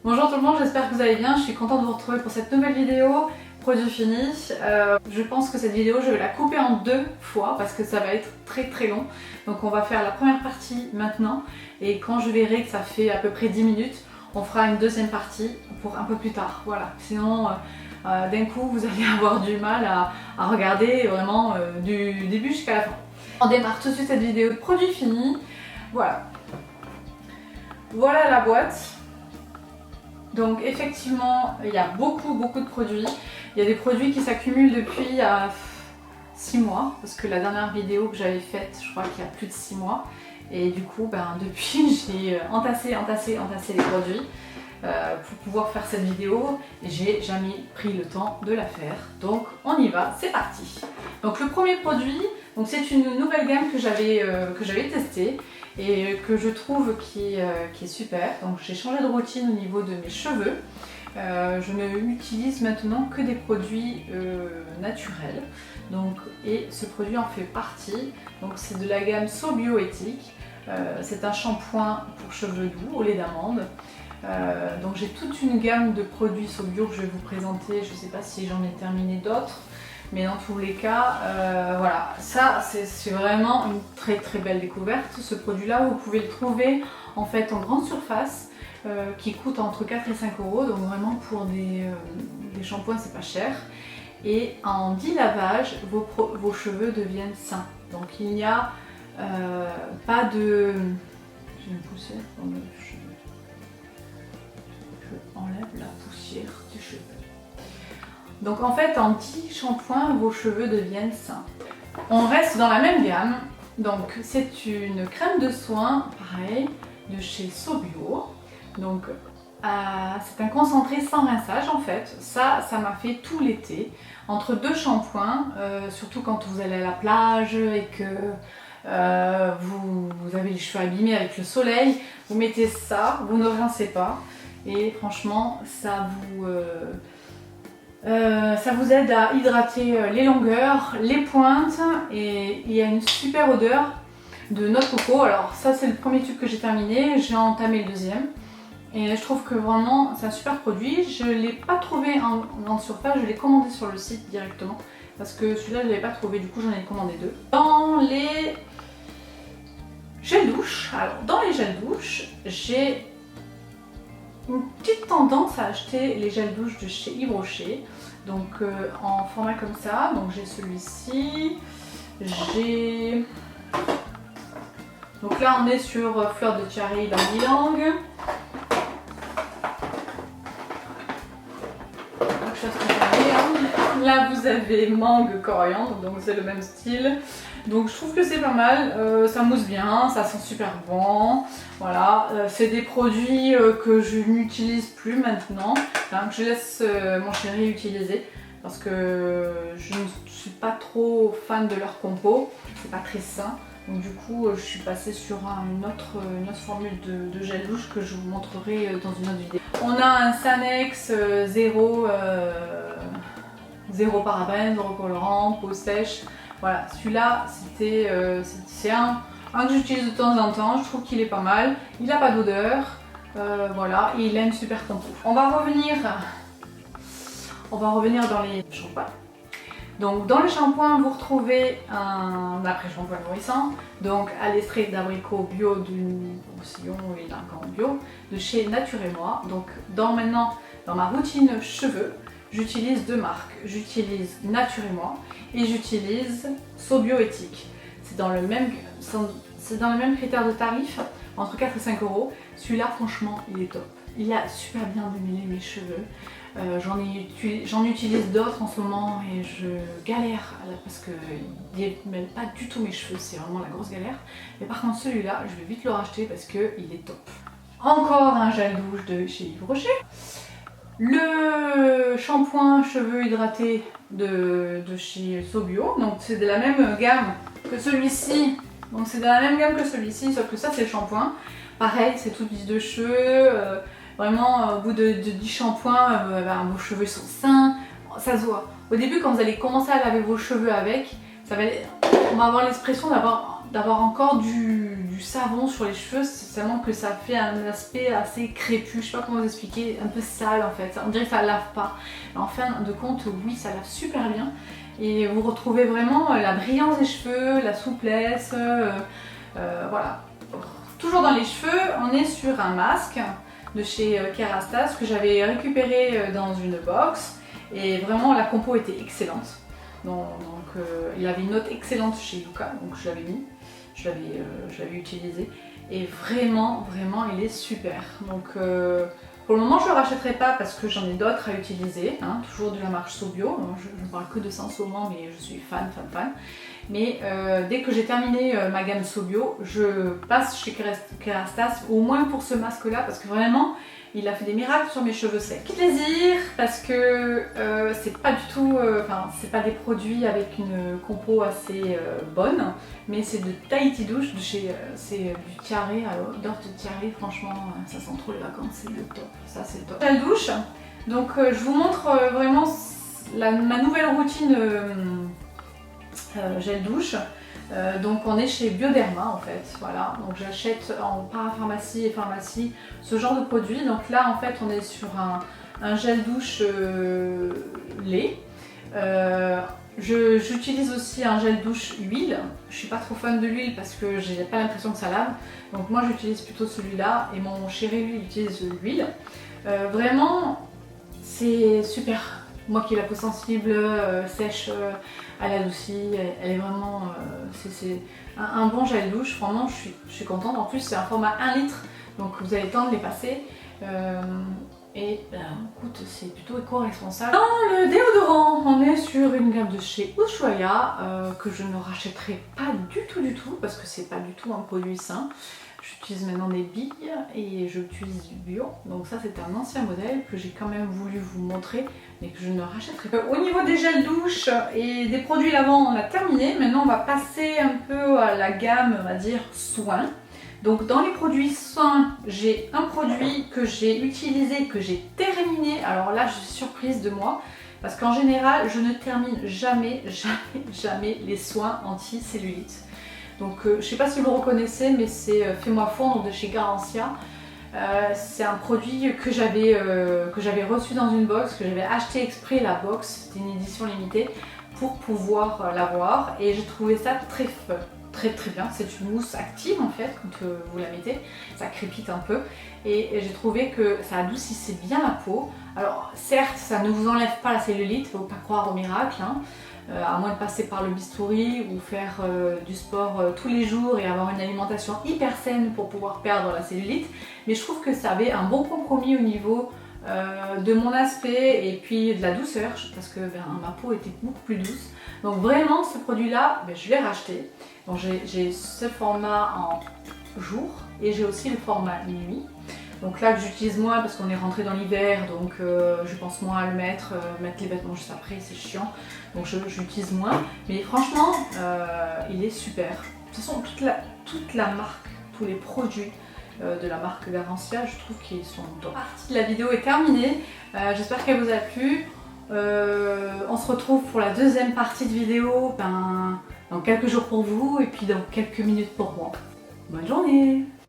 Bonjour tout le monde, j'espère que vous allez bien. Je suis contente de vous retrouver pour cette nouvelle vidéo, produit fini. Je pense que cette vidéo, je vais la couper en deux fois parce que ça va être très long. Donc on va faire la première partie maintenant et quand je verrai que ça fait à peu près 10 minutes, on fera une deuxième partie pour un peu plus tard. Voilà, sinon d'un coup vous allez avoir du mal à regarder vraiment du début jusqu'à la fin. On démarre tout de suite cette vidéo de produit fini. Voilà. Voilà la boîte. Donc effectivement, il y a beaucoup de produits. Il y a des produits qui s'accumulent depuis 6 mois, parce que la dernière vidéo que j'avais faite, je crois qu'il y a plus de 6 mois. Et du coup, depuis, j'ai entassé les produits pour pouvoir faire cette vidéo. Et j'ai jamais pris le temps de la faire. Donc on y va, c'est parti. Donc le premier produit, c'est une nouvelle gamme que j'avais testée et que je trouve qui est super. Donc j'ai changé de routine au niveau de mes cheveux. Je ne utilise maintenant que des produits naturels. Et ce produit en fait partie. Donc c'est de la gamme So Bioéthique. C'est un shampoing pour cheveux doux au lait d'amande. Donc j'ai toute une gamme de produits So Bio que je vais vous présenter. Je ne sais pas si j'en ai terminé d'autres. Mais dans tous les cas, voilà, ça c'est vraiment une très belle découverte. Ce produit-là, vous pouvez le trouver en fait en grande surface qui coûte entre 4 et 5 euros. Donc vraiment pour des shampoings, c'est pas cher. Et en 10 lavages, vos cheveux deviennent sains. Donc il n'y a pas de... J'ai une poussière dans mes cheveux. Je enlève la poussière du cheveu. Donc en fait, en 10 shampoings, vos cheveux deviennent sains. On reste dans la même gamme. Donc c'est une crème de soin, pareil, de chez So Bio. Donc c'est un concentré sans rinçage en fait. Ça m'a fait tout l'été. Entre deux shampoings, surtout quand vous allez à la plage et que vous avez les cheveux abîmés avec le soleil, vous mettez ça, vous ne rincez pas. Et franchement, ça vous aide à hydrater les longueurs, les pointes et il y a une super odeur de noix de coco. Alors ça c'est le premier tube que j'ai terminé, j'ai entamé le deuxième et je trouve que vraiment c'est un super produit. Je ne l'ai pas trouvé en grande surface, je l'ai commandé sur le site directement parce que celui-là je ne l'avais pas trouvé, du coup j'en ai commandé deux. Dans les gels douche, alors dans les gels douche, j'ai une petite tendance à acheter les gels douche de chez Yves Rocher, donc en format comme ça. Donc j'ai celui-ci, donc là on est sur fleur de cherry dans ylang. Là vous avez mangue coriandre, donc c'est le même style. Donc je trouve que c'est pas mal, ça mousse bien, ça sent super bon. Voilà, c'est des produits que je n'utilise plus maintenant, que je laisse mon chéri utiliser parce que je ne suis pas trop fan de leur compo, c'est pas très sain. Donc du coup je suis passée sur une autre formule de gel douche que je vous montrerai dans une autre vidéo. On a un Sanex zéro parabène, zéro colorant, peau sèche. Voilà, celui-là c'est un que j'utilise de temps en temps, je trouve qu'il est pas mal, il n'a pas d'odeur, voilà, et il a une super compo. On va revenir dans les shampoings. Donc dans le shampoing vous retrouvez un après-shampoing nourrissant, donc à l'extrait d'abricot bio d'une sillon et d'un camp bio de chez Nature et Moi. Donc dans ma routine cheveux, j'utilise deux marques, j'utilise Nature et Moi et j'utilise So Bioéthique. C'est dans le même critère de tarif, entre 4 et 5 euros. Celui-là franchement il est top. Il a super bien démêlé mes cheveux. J'en utilise d'autres en ce moment et je galère parce qu'il ne mêle pas du tout mes cheveux, c'est vraiment la grosse galère. Mais par contre celui-là, je vais vite le racheter parce qu'il est top. Encore un gel douche de chez Yves Rocher. Le shampoing cheveux hydratés de chez So Bio, donc c'est de la même gamme que celui-ci. Donc c'est de la même gamme que celui-ci, sauf que ça c'est le shampoing. Pareil, c'est toute lisse de cheveux. Vraiment, au bout de 10 shampoings, vos cheveux sont sains, ça se voit. Au début, quand vous allez commencer à laver vos cheveux avec, on va avoir l'expression d'avoir encore du du savon sur les cheveux, c'est seulement que ça fait un aspect assez crépus, je sais pas comment vous expliquer, un peu sale en fait, on dirait que ça lave pas. En fin de compte, oui, ça lave super bien et vous retrouvez vraiment la brillance des cheveux, la souplesse, voilà. Toujours dans les cheveux, on est sur un masque de chez Kerastase que j'avais récupéré dans une box et vraiment la compo était excellente. Donc il avait une note excellente chez Yuka, donc je l'avais mis, je l'avais utilisé et vraiment il est super. Donc pour le moment je ne le rachèterai pas parce que j'en ai d'autres à utiliser, hein, toujours de la marque Sobio. Je ne parle que de ça en ce moment, mais je suis fan. Mais dès que j'ai terminé ma gamme Sobio, je passe chez Kerastase au moins pour ce masque là parce que vraiment il a fait des miracles sur mes cheveux secs. Plaisir parce que c'est pas du tout, c'est pas des produits avec une compo assez bonne, mais c'est de Tahiti Douche, c'est du tiare, alors d'or de tiare, franchement ça sent trop les vacances, c'est le top, ça c'est le top. Gel douche, donc je vous montre vraiment ma nouvelle routine gel douche. Donc on est chez Bioderma en fait, voilà, donc j'achète en parapharmacie et pharmacie ce genre de produit. Donc là en fait on est sur un gel douche lait. J'utilise aussi un gel douche huile. Je suis pas trop fan de l'huile parce que j'ai pas l'impression que ça lave, donc moi j'utilise plutôt celui-là et mon chéri lui utilise l'huile. Vraiment c'est super. Moi qui ai la peau sensible, sèche, elle adoucit, elle est vraiment... c'est un bon gel douche, vraiment je suis contente. En plus c'est un format 1 litre, donc vous avez le temps de les passer. Écoute, c'est plutôt éco-responsable. Dans le déodorant, on est sur une gamme de chez Ushuaïa que je ne rachèterai pas du tout parce que c'est pas du tout un produit sain. J'utilise maintenant des billes et j'utilise du bio. Donc ça c'est un ancien modèle que j'ai quand même voulu vous montrer mais que je ne rachèterai pas. Au niveau des gels douche et des produits lavants, on a terminé. Maintenant on va passer un peu à la gamme, on va dire, soins. Donc dans les produits soins, j'ai un produit que j'ai utilisé, que j'ai terminé. Alors là je suis surprise de moi parce qu'en général je ne termine jamais les soins anti-cellulite. Donc je ne sais pas si vous le reconnaissez, mais c'est Fais-moi fondre de chez Garancia. C'est un produit que j'avais reçu dans une box, que j'avais acheté exprès la box, c'était une édition limitée, pour pouvoir l'avoir. Et j'ai trouvé ça très bien. C'est une mousse active en fait, quand vous la mettez, ça crépite un peu. Et j'ai trouvé que ça adoucissait bien la peau. Alors certes, ça ne vous enlève pas la cellulite, il ne faut pas croire au miracle, hein. À moins de passer par le bistouri ou faire du sport tous les jours et avoir une alimentation hyper saine pour pouvoir perdre la cellulite. Mais je trouve que ça avait un bon compromis au niveau de mon aspect et puis de la douceur parce que ma peau était beaucoup plus douce. Donc vraiment ce produit là, je l'ai racheté. Donc j'ai ce format en jour et j'ai aussi le format nuit. Donc là que j'utilise moins parce qu'on est rentré dans l'hiver, donc je pense moins à le mettre les vêtements juste après, c'est chiant. Donc j'utilise moins. Mais franchement, il est super. De toute façon, toute la marque, tous les produits de la marque Garancia, je trouve qu'ils sont top. La partie de la vidéo est terminée. J'espère qu'elle vous a plu. On se retrouve pour la deuxième partie de vidéo dans quelques jours pour vous et puis dans quelques minutes pour moi. Bonne journée!